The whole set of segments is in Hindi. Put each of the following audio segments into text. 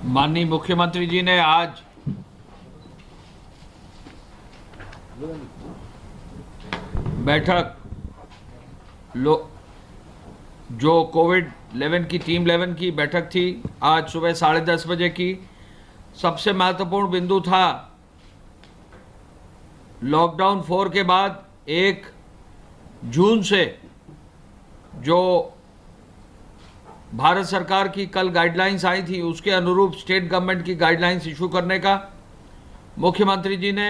माननीय मुख्यमंत्री जी ने आज बैठक जो कोविड-11 की टीम 11 की बैठक थी, आज सुबह 10:30 बजे की। सबसे महत्वपूर्ण बिंदु था लॉकडाउन 4 के बाद 1 जून से जो भारत सरकार की कल गाइडलाइंस आई थी, उसके अनुरूप स्टेट गवर्नमेंट की गाइडलाइंस इशू करने का। मुख्यमंत्री जी ने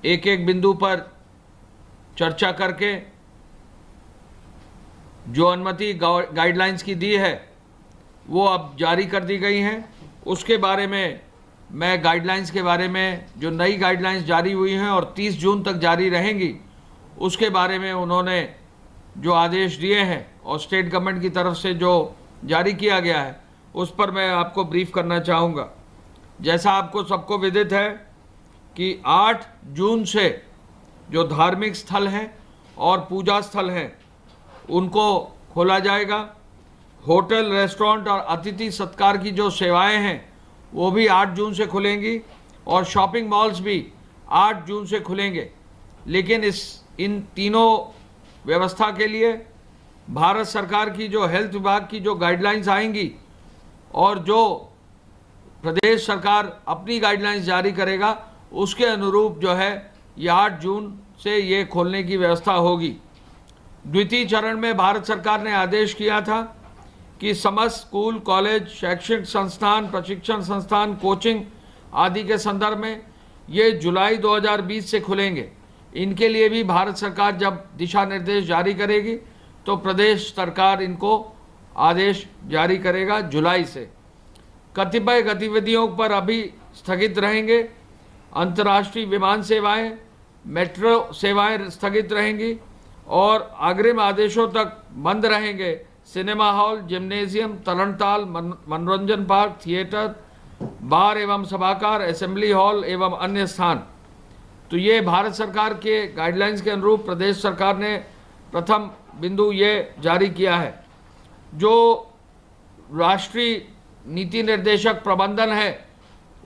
एक एक बिंदु पर चर्चा करके जो अनुमति गाइडलाइंस की दी है वो अब जारी कर दी गई हैं। उसके बारे में मैं गाइडलाइंस के बारे में जो नई गाइडलाइंस जारी हुई हैं और 30 जून तक जारी रहेंगी, उसके बारे में उन्होंने जो आदेश दिए हैं और स्टेट गवर्नमेंट की तरफ से जो जारी किया गया है उस पर मैं आपको ब्रीफ करना चाहूँगा। जैसा आपको सबको विदित है कि 8 जून से जो धार्मिक स्थल हैं और पूजा स्थल हैं उनको खोला जाएगा। होटल, रेस्टोरेंट और अतिथि सत्कार की जो सेवाएं हैं वो भी 8 जून से खुलेंगी और शॉपिंग मॉल्स भी 8 जून से खुलेंगे। लेकिन इन तीनों व्यवस्था के लिए भारत सरकार की जो हेल्थ विभाग की जो गाइडलाइंस आएंगी और जो प्रदेश सरकार अपनी गाइडलाइंस जारी करेगा उसके अनुरूप जो है ये 8 जून से ये खोलने की व्यवस्था होगी। द्वितीय चरण में भारत सरकार ने आदेश किया था कि समस्त स्कूल, कॉलेज, शैक्षणिक संस्थान, प्रशिक्षण संस्थान, कोचिंग आदि के संदर्भ में ये जुलाई 2020 से खुलेंगे। इनके लिए भी भारत सरकार जब दिशा निर्देश जारी करेगी तो प्रदेश सरकार इनको आदेश जारी करेगा जुलाई से। कतिपय गतिविधियों पर अभी स्थगित रहेंगे। अंतर्राष्ट्रीय विमान सेवाएं, मेट्रो सेवाएं स्थगित रहेंगी और अग्रिम आदेशों तक बंद रहेंगे सिनेमा हॉल, जिम्नेजियम, तरणताल, मनोरंजन पार्क, थिएटर, बार एवं सभागार, असेंबली हॉल एवं अन्य स्थान। तो ये भारत सरकार के गाइडलाइंस के अनुरूप प्रदेश सरकार ने प्रथम बिंदु ये जारी किया है। जो राष्ट्रीय नीति निर्देशक प्रबंधन है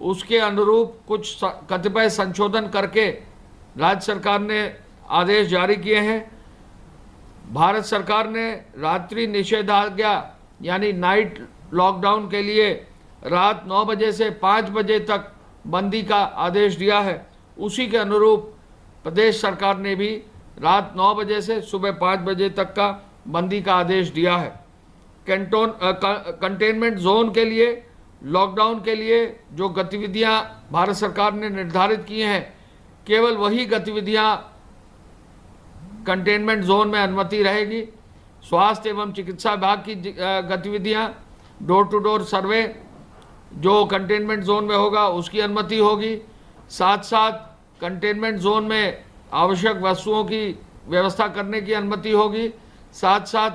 उसके अनुरूप कुछ कतिपय संशोधन करके राज्य सरकार ने आदेश जारी किए हैं। भारत सरकार ने रात्रि निषेधाज्ञा यानी नाइट लॉकडाउन के लिए रात 9 बजे से 5 बजे तक बंदी का आदेश दिया है। उसी के अनुरूप प्रदेश सरकार ने भी रात 9 बजे से सुबह 5 बजे तक का बंदी का आदेश दिया है। कंटेनमेंट जोन के लिए, लॉकडाउन के लिए जो गतिविधियां भारत सरकार ने निर्धारित की हैं, केवल वही गतिविधियां कंटेनमेंट जोन में अनुमति रहेगी। स्वास्थ्य एवं चिकित्सा विभाग की गतिविधियां, डोर टू डोर सर्वे जो कंटेनमेंट जोन में होगा उसकी अनुमति होगी। साथ साथ कंटेनमेंट जोन में आवश्यक वस्तुओं की व्यवस्था करने की अनुमति होगी। साथ साथ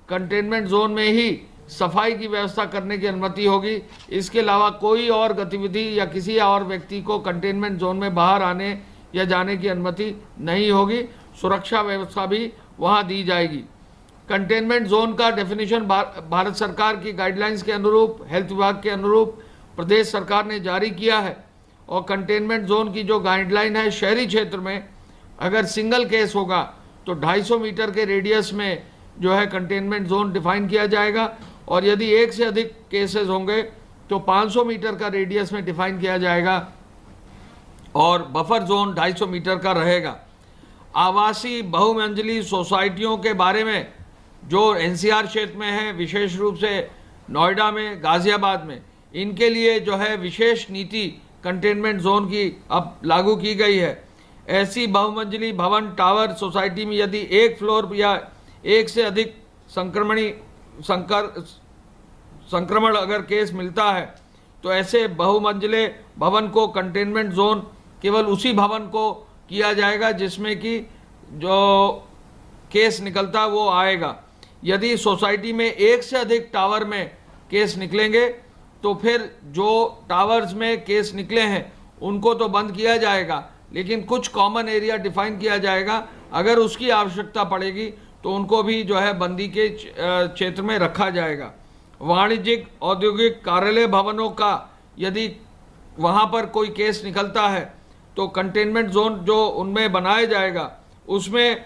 कंटेनमेंट जोन में ही सफाई की व्यवस्था करने की अनुमति होगी। इसके अलावा कोई और गतिविधि या किसी और व्यक्ति को कंटेनमेंट जोन में बाहर आने या जाने की अनुमति नहीं होगी। सुरक्षा व्यवस्था भी वहां दी जाएगी। कंटेनमेंट जोन का डेफिनेशन भारत सरकार की गाइडलाइंस के अनुरूप, हेल्थ विभाग के अनुरूप प्रदेश सरकार ने जारी किया है। और कंटेनमेंट जोन की जो गाइडलाइन है, शहरी क्षेत्र में अगर सिंगल केस होगा तो 250 मीटर के रेडियस में जो है कंटेनमेंट जोन डिफाइन किया जाएगा और यदि एक से अधिक केसेस होंगे तो 500 मीटर का रेडियस में डिफाइन किया जाएगा और बफर जोन 250 मीटर का रहेगा। आवासीय बहुमंजिली सोसाइटियों के बारे में जो एनसीआर क्षेत्र में है, विशेष रूप से नोएडा में, गाजियाबाद में, इनके लिए जो है विशेष नीति कंटेनमेंट जोन की अब लागू की गई है। ऐसी बहुमंजिली भवन, टावर सोसाइटी में यदि एक फ्लोर या एक से अधिक संक्रमण अगर केस मिलता है तो ऐसे बहुमंजिले भवन को कंटेनमेंट जोन केवल उसी भवन को किया जाएगा जिसमें कि जो केस निकलता वो आएगा। यदि सोसाइटी में एक से अधिक टावर में केस निकलेंगे तो फिर जो टावर्स में केस निकले हैं उनको तो बंद किया जाएगा, लेकिन कुछ कॉमन एरिया डिफाइन किया जाएगा। अगर उसकी आवश्यकता पड़ेगी तो उनको भी जो है बंदी के क्षेत्र में रखा जाएगा। वाणिज्यिक औद्योगिक कार्यालय भवनों का यदि वहाँ पर कोई केस निकलता है तो कंटेनमेंट जोन जो उनमें बनाया जाएगा, उसमें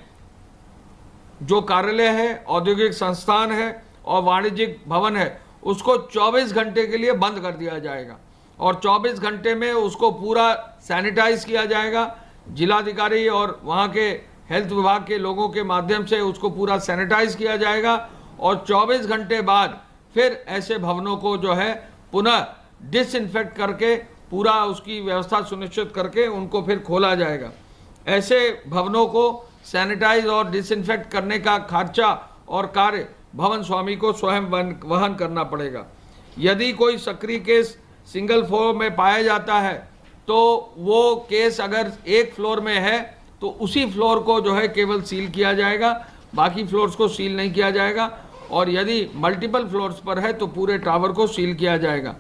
जो कार्यालय है, औद्योगिक संस्थान है और वाणिज्यिक भवन है, उसको 24 घंटे के लिए बंद कर दिया जाएगा और 24 घंटे में उसको पूरा सैनिटाइज किया जाएगा। जिलाधिकारी और वहाँ के हेल्थ विभाग के लोगों के माध्यम से उसको पूरा सैनिटाइज किया जाएगा और 24 घंटे बाद फिर ऐसे भवनों को जो है पुनः डिसइंफेक्ट करके पूरा उसकी व्यवस्था सुनिश्चित करके उनको फिर खोला जाएगा। ऐसे भवनों को सैनिटाइज और डिसइंफेक्ट करने का खर्चा और कार्य भवन स्वामी को स्वयं वहन करना पड़ेगा। यदि कोई सक्रिय केस सिंगल फ्लोर में पाया जाता है तो वो केस अगर एक फ्लोर में है तो उसी फ्लोर को जो है केवल सील किया जाएगा, बाकी फ्लोर्स को सील नहीं किया जाएगा। और यदि मल्टीपल फ्लोर्स पर है तो पूरे टावर को सील किया जाएगा।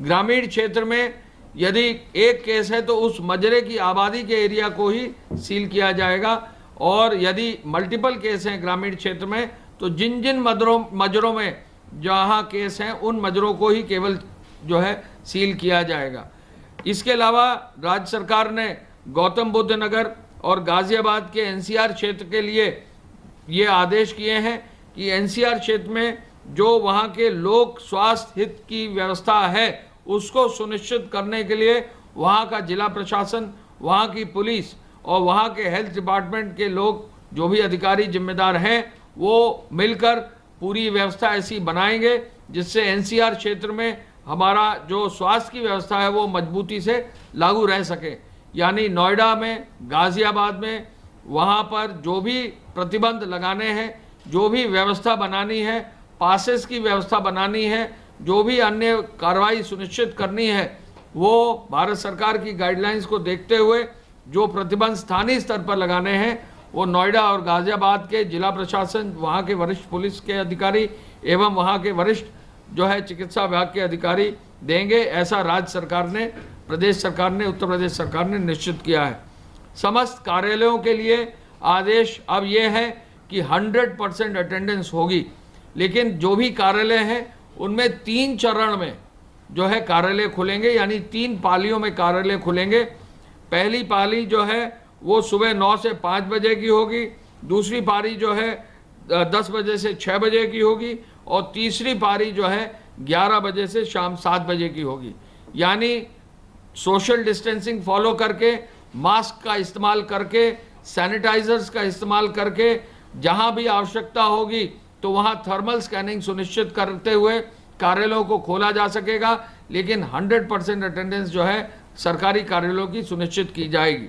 ग्रामीण क्षेत्र में यदि एक केस है तो उस मजरे की आबादी के एरिया को ही सील किया जाएगा और यदि मल्टीपल केस हैं ग्रामीण क्षेत्र में तो जिन जिन मजरों में जहां केस हैं उन मजरों को ही केवल जो है सील किया जाएगा। इसके अलावा राज्य सरकार ने गौतम बुद्ध नगर और गाजियाबाद के एनसीआर क्षेत्र के लिए ये आदेश किए हैं कि एनसीआर क्षेत्र में जो वहाँ के लोक स्वास्थ्य हित की व्यवस्था है उसको सुनिश्चित करने के लिए वहाँ का जिला प्रशासन, वहाँ की पुलिस और वहाँ के हेल्थ डिपार्टमेंट के लोग जो भी अधिकारी जिम्मेदार हैं वो मिलकर पूरी व्यवस्था ऐसी बनाएंगे जिससे एनसीआर क्षेत्र में हमारा जो स्वास्थ्य की व्यवस्था है वो मजबूती से लागू रह सके। यानी नोएडा में, गाजियाबाद में, वहाँ पर जो भी प्रतिबंध लगाने हैं, जो भी व्यवस्था बनानी है, पासेस की व्यवस्था बनानी है, जो भी अन्य कार्रवाई सुनिश्चित करनी है, वो भारत सरकार की गाइडलाइंस को देखते हुए जो प्रतिबंध स्थानीय स्तर पर लगाने हैं वो नोएडा और गाजियाबाद के जिला प्रशासन, वहाँ के वरिष्ठ पुलिस के अधिकारी एवं वहाँ के वरिष्ठ जो है चिकित्सा विभाग के अधिकारी देंगे। ऐसा राज्य सरकार ने, प्रदेश सरकार ने, उत्तर प्रदेश सरकार ने निश्चित किया है। समस्त कार्यालयों के लिए आदेश अब ये है कि 100% अटेंडेंस होगी, लेकिन जो भी कार्यालय हैं उनमें 3 चरण में जो है कार्यालय खुलेंगे, यानी 3 पालियों में कार्यालय खुलेंगे। पहली पाली जो है वो सुबह 9 से 5 बजे की होगी, दूसरी पारी जो है 10 बजे से 6 बजे की होगी और तीसरी पारी जो है 11 बजे से शाम 7 बजे की होगी। यानी सोशल डिस्टेंसिंग फॉलो करके, मास्क का इस्तेमाल करके, सैनिटाइजर्स का इस्तेमाल करके, जहां भी आवश्यकता होगी तो वहां थर्मल स्कैनिंग सुनिश्चित करते हुए कार्यालयों को खोला जा सकेगा, लेकिन 100% अटेंडेंस जो है सरकारी कार्यालयों की सुनिश्चित की जाएगी।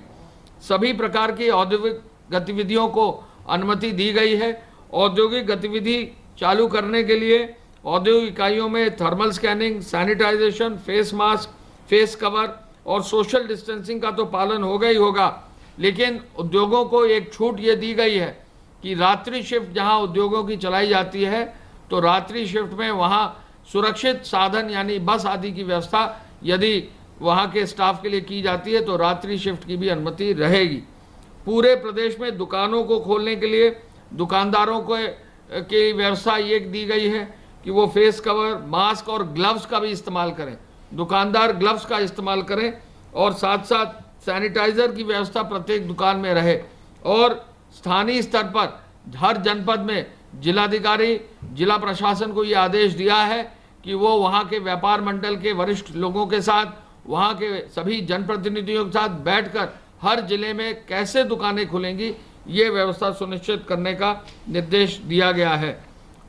सभी प्रकार की औद्योगिक गतिविधियों को अनुमति दी गई है। औद्योगिक गतिविधि चालू करने के लिए औद्योगिक इकाइयों में thermal scanning, sanitization, face mask, face cover और सोशल डिस्टेंसिंग का तो पालन होगा ही होगा, लेकिन उद्योगों को एक छूट ये दी गई है कि रात्रि शिफ्ट जहां उद्योगों की चलाई जाती है तो रात्रि शिफ्ट में वहां सुरक्षित साधन यानी बस आदि की व्यवस्था यदि वहां के स्टाफ के लिए की जाती है तो रात्रि शिफ्ट की भी अनुमति रहेगी। पूरे प्रदेश में दुकानों को खोलने के लिए दुकानदारों को की व्यवस्था ये दी गई है कि वो फेस कवर, मास्क और ग्लव्स का भी इस्तेमाल करें। दुकानदार ग्लव्स का इस्तेमाल करें और साथ साथ सैनिटाइजर की व्यवस्था प्रत्येक दुकान में रहे। और स्थानीय स्तर पर हर जनपद में जिलाधिकारी, जिला प्रशासन को ये आदेश दिया है कि वो वहाँ के व्यापार मंडल के वरिष्ठ लोगों के साथ, वहाँ के सभी जनप्रतिनिधियों के साथ बैठकर हर जिले में कैसे दुकानें खुलेंगी ये व्यवस्था सुनिश्चित करने का निर्देश दिया गया है।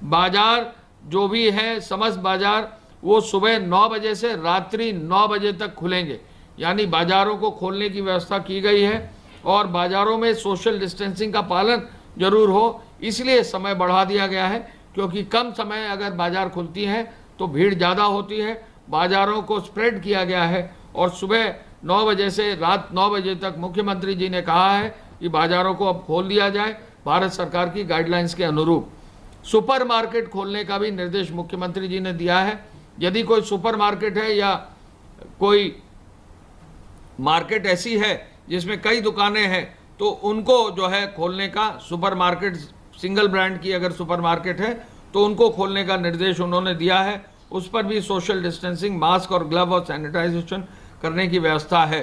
बाजार जो भी है, समस्त बाजार वो सुबह 9 बजे से रात्रि 9 बजे तक खुलेंगे, यानी बाजारों को खोलने की व्यवस्था की गई है। और बाजारों में सोशल डिस्टेंसिंग का पालन जरूर हो, इसलिए समय बढ़ा दिया गया है, क्योंकि कम समय अगर बाजार खुलती हैं तो भीड़ ज़्यादा होती है। बाजारों को स्प्रेड किया गया है और सुबह 9 बजे से रात 9 बजे तक मुख्यमंत्री जी ने कहा है कि बाजारों को अब खोल दिया जाए भारत सरकार की गाइडलाइंस के अनुरूप। सुपर मार्केट खोलने का भी निर्देश मुख्यमंत्री जी ने दिया है। यदि कोई सुपर मार्केट है या कोई मार्केट ऐसी है जिसमें कई दुकानें हैं तो उनको जो है खोलने का, सुपर मार्केट सिंगल ब्रांड की अगर सुपर मार्केट है तो उनको खोलने का निर्देश उन्होंने दिया है। उस पर भी सोशल डिस्टेंसिंग, मास्क और ग्लव और सैनिटाइजेशन करने की व्यवस्था है।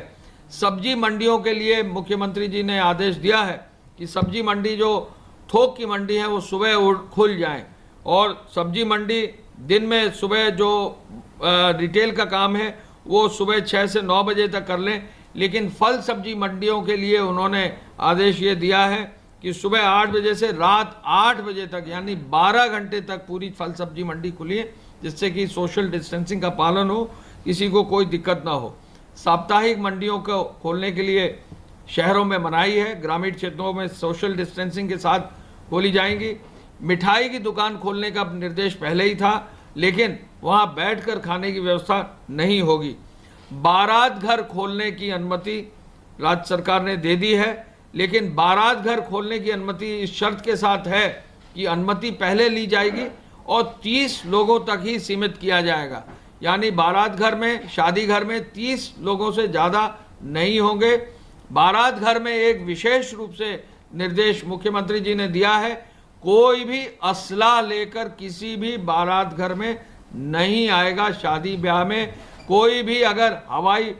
सब्जी मंडियों के लिए मुख्यमंत्री जी ने आदेश दिया है कि सब्जी मंडी जो थोक की मंडी है वो सुबह खुल जाएं, और सब्जी मंडी दिन में सुबह जो रिटेल का काम है वो सुबह 6 से 9 बजे तक कर लें, लेकिन फल सब्जी मंडियों के लिए उन्होंने आदेश ये दिया है कि सुबह 8 बजे से रात 8 बजे तक, यानी 12 घंटे तक पूरी फल सब्जी मंडी खुली है, जिससे कि सोशल डिस्टेंसिंग का पालन हो, किसी को कोई दिक्कत ना हो। साप्ताहिक मंडियों को खोलने के लिए शहरों में मनाही है, ग्रामीण क्षेत्रों में सोशल डिस्टेंसिंग के साथ खोली जाएंगी। मिठाई की दुकान खोलने का निर्देश पहले ही था, लेकिन वहां बैठकर खाने की व्यवस्था नहीं होगी। बारात घर खोलने की अनुमति राज्य सरकार ने दे दी है, लेकिन बारात घर खोलने की अनुमति इस शर्त के साथ है कि अनुमति पहले ली जाएगी और 30 लोगों तक ही सीमित किया जाएगा, यानी बारात घर में, शादी घर में 30 लोगों से ज़्यादा नहीं होंगे। बारात घर में एक विशेष रूप से निर्देश मुख्यमंत्री जी ने दिया है, कोई भी असला लेकर किसी भी बारात घर में नहीं आएगा। शादी ब्याह में कोई भी अगर हवाई